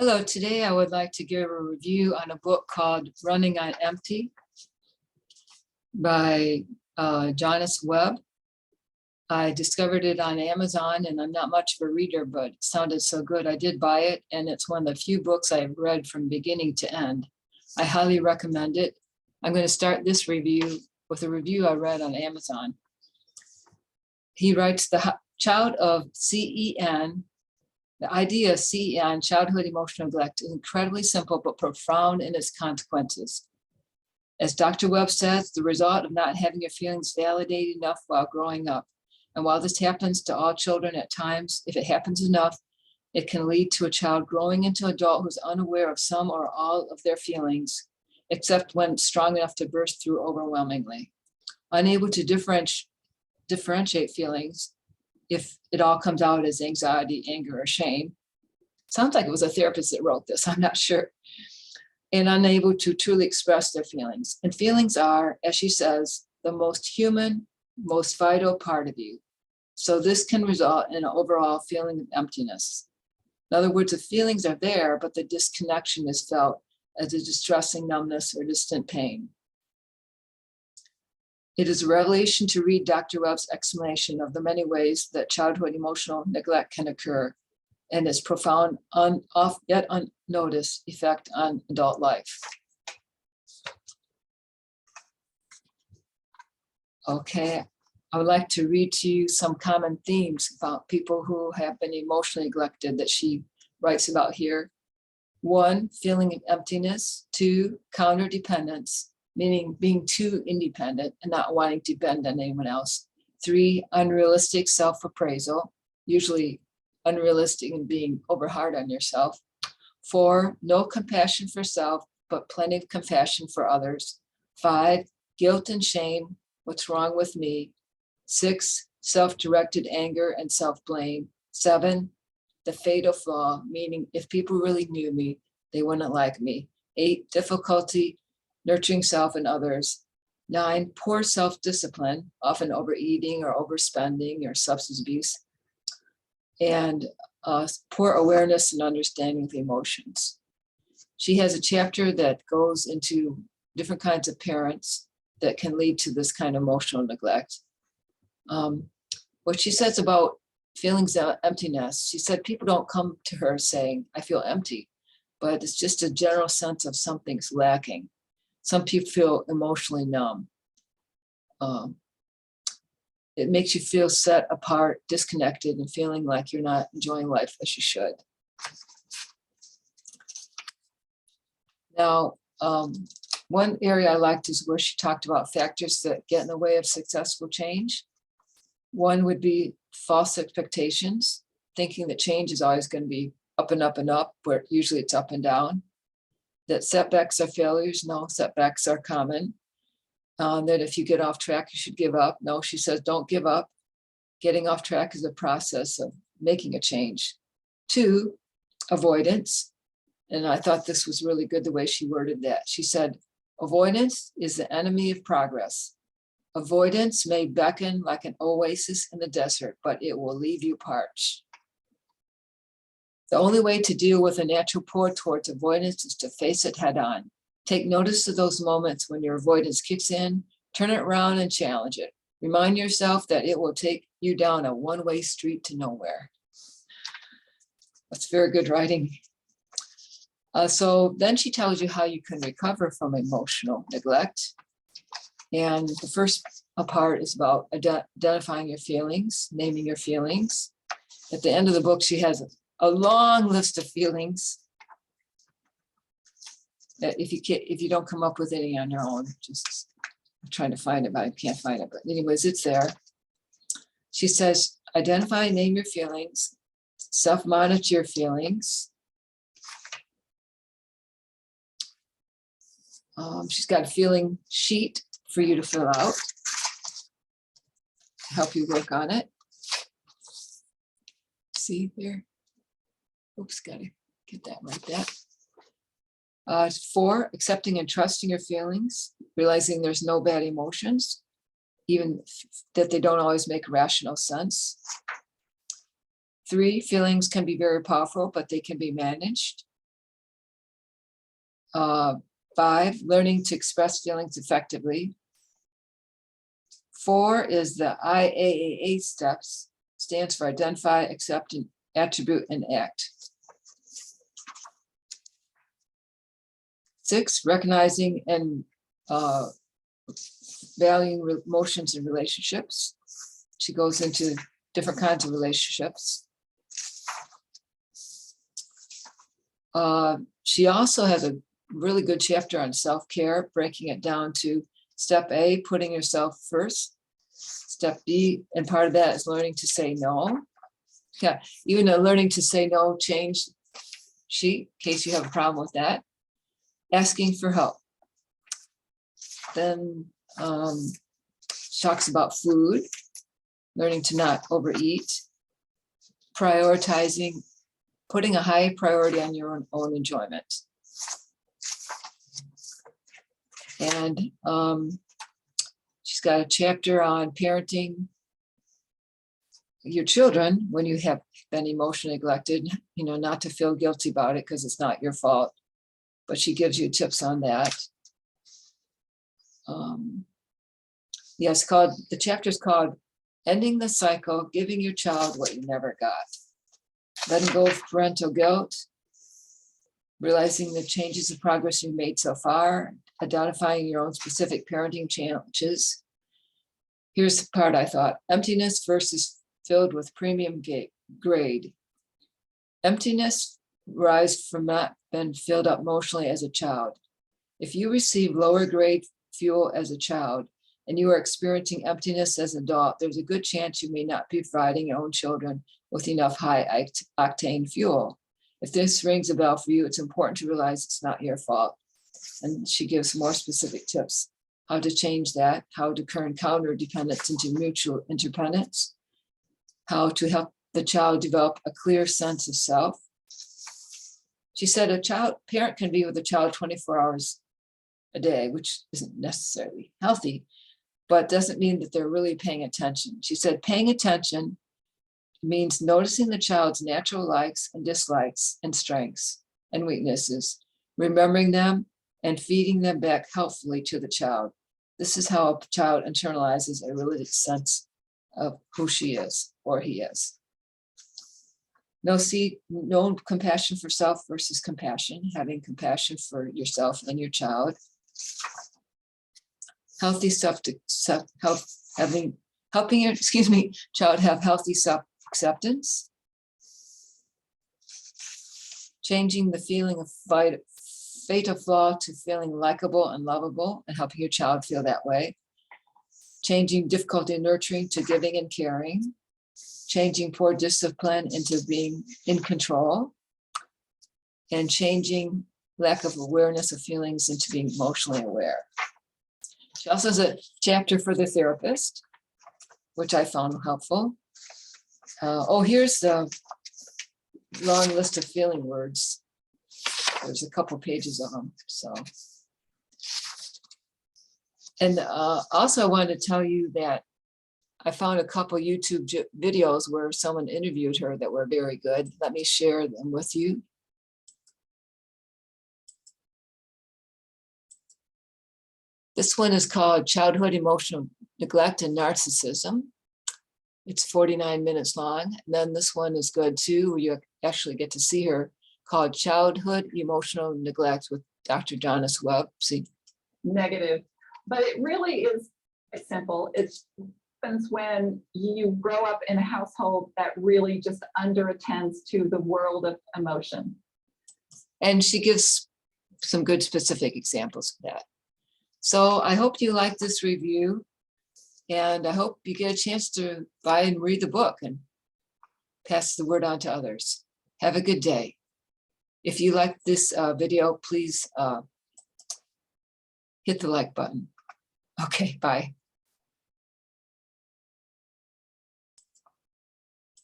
Hello, today I would like to give a review on a book called Running on Empty by Jonice Webb. I discovered it on Amazon and I'm not much of a reader, but it sounded so good. I did buy it and it's one of the few books I've read from beginning to end. I highly recommend it. I'm going to start this review with a review I read on Amazon. He writes, the child of CEN. The idea of CEN, childhood emotional neglect, is incredibly simple but profound in its consequences. As Dr. Webb says, the result of not having your feelings validated enough while growing up. And while this happens to all children at times, if it happens enough, it can lead to a child growing into an adult who's unaware of some or all of their feelings, except when strong enough to burst through overwhelmingly. Unable to differentiate feelings, if it all comes out as anxiety, anger, or shame. Sounds like it was a therapist that wrote this, I'm not sure. And unable to truly express their feelings. And feelings are, as she says, the most human, most vital part of you. So this can result in an overall feeling of emptiness. In other words, the feelings are there, but the disconnection is felt as a distressing numbness or distant pain. It is a revelation to read Dr. Webb's explanation of the many ways that childhood emotional neglect can occur and its profound, yet unnoticed effect on adult life. Okay, I would like to read to you some common themes about people who have been emotionally neglected that she writes about here. 1, feeling of emptiness. 2, counterdependence, meaning being too independent and not wanting to depend on anyone else. 3, unrealistic self-appraisal, usually unrealistic and being over hard on yourself. 4, no compassion for self, but plenty of compassion for others. 5, guilt and shame, what's wrong with me? 6, self-directed anger and self-blame. 7, the fatal flaw, meaning if people really knew me, they wouldn't like me. 8, difficulty nurturing self and others. 9, poor self-discipline, often overeating or overspending or substance abuse. And poor awareness and understanding of the emotions. She has a chapter that goes into different kinds of parents that can lead to this kind of emotional neglect. What she says about feelings of emptiness, she said people don't come to her saying, I feel empty, but it's just a general sense of something's lacking. Some people feel emotionally numb. It makes you feel set apart, disconnected, and feeling like you're not enjoying life as you should. Now, one area I liked is where she talked about factors that get in the way of successful change. One would be false expectations, thinking that change is always going to be up and up and up, where usually it's up and down. That setbacks are failures. No, setbacks are common. That if you get off track, you should give up. No, she says, don't give up. Getting off track is a process of making a change. 2, avoidance. And I thought this was really good the way she worded that. She said, avoidance is the enemy of progress. Avoidance may beckon like an oasis in the desert, but it will leave you parched. The only way to deal with a natural pull towards avoidance is to face it head on. Take notice of those moments when your avoidance kicks in, turn it around and challenge it. Remind yourself that it will take you down a one-way street to nowhere. That's very good writing. So then she tells you how you can recover from emotional neglect. And the first part is about identifying your feelings, naming your feelings. At the end of the book, she has a long list of feelings. If you don't come up with any on your own, just I'm trying to find it, but I can't find it. But anyways, it's there. She says, identify and name your feelings, self-monitor your feelings. She's got a feeling sheet for you to fill out to help you work on it. See there? Oops, gotta get that right there. 4, accepting and trusting your feelings, realizing there's no bad emotions, even that they don't always make rational sense. 3, feelings can be very powerful, but they can be managed. 5, learning to express feelings effectively. 4 is the IAAA steps, stands for identify, accept, and attribute, and act. 6, recognizing and valuing emotions and relationships. She goes into different kinds of relationships. She also has a really good chapter on self-care, breaking it down to step A, putting yourself first. Step B, and part of that is learning to say no. Yeah, even a learning to say no change sheet, in case you have a problem with that. Asking for help. Then she talks about food, learning to not overeat, prioritizing, putting a high priority on your own enjoyment. And she's got a chapter on parenting your children when you have been emotionally neglected, you know, not to feel guilty about it because it's not your fault, but she gives you tips on that. Yes, the chapter is called Ending the Cycle, Giving Your Child What You Never Got. Letting go of parental guilt, realizing the changes of progress you've made so far, identifying your own specific parenting challenges. Here's the part I thought, emptiness versus filled with premium grade. Emptiness arises from not being filled up emotionally as a child. If you receive lower grade fuel as a child and you are experiencing emptiness as an adult, there's a good chance you may not be providing your own children with enough high octane fuel. If this rings a bell for you, it's important to realize it's not your fault. And she gives more specific tips, how to change that, how to turn counter dependence into mutual interdependence, how to help the child develop a clear sense of self. She said a parent can be with a child 24 hours a day, which isn't necessarily healthy, but doesn't mean that they're really paying attention. She said paying attention means noticing the child's natural likes and dislikes and strengths and weaknesses, remembering them and feeding them back helpfully to the child. This is how a child internalizes a religious sense of who she is or he is. No compassion for self versus compassion, having compassion for yourself and your child. Healthy helping your child have healthy self-acceptance. Changing the feeling of fatal flaw to feeling likable and lovable and helping your child feel that way. Changing difficulty in nurturing to giving and caring. Changing poor discipline into being in control. And changing lack of awareness of feelings into being emotionally aware. She also has a chapter for the therapist, which I found helpful. Here's the long list of feeling words. There's a couple pages of them. And also I wanted to tell you that I found a couple YouTube videos where someone interviewed her that were very good. Let me share them with you. This one is called Childhood Emotional Neglect and Narcissism. It's 49 minutes long. And then this one is good too, where you actually get to see her, called Childhood Emotional Neglect with Dr. Jonice Webb. See? Negative. But it really is simple. It happens when you grow up in a household that really just underattends to the world of emotion. And she gives some good specific examples of that. So I hope you like this review, and I hope you get a chance to buy and read the book and pass the word on to others. Have a good day. If you like this video, please hit the like button. Okay, bye.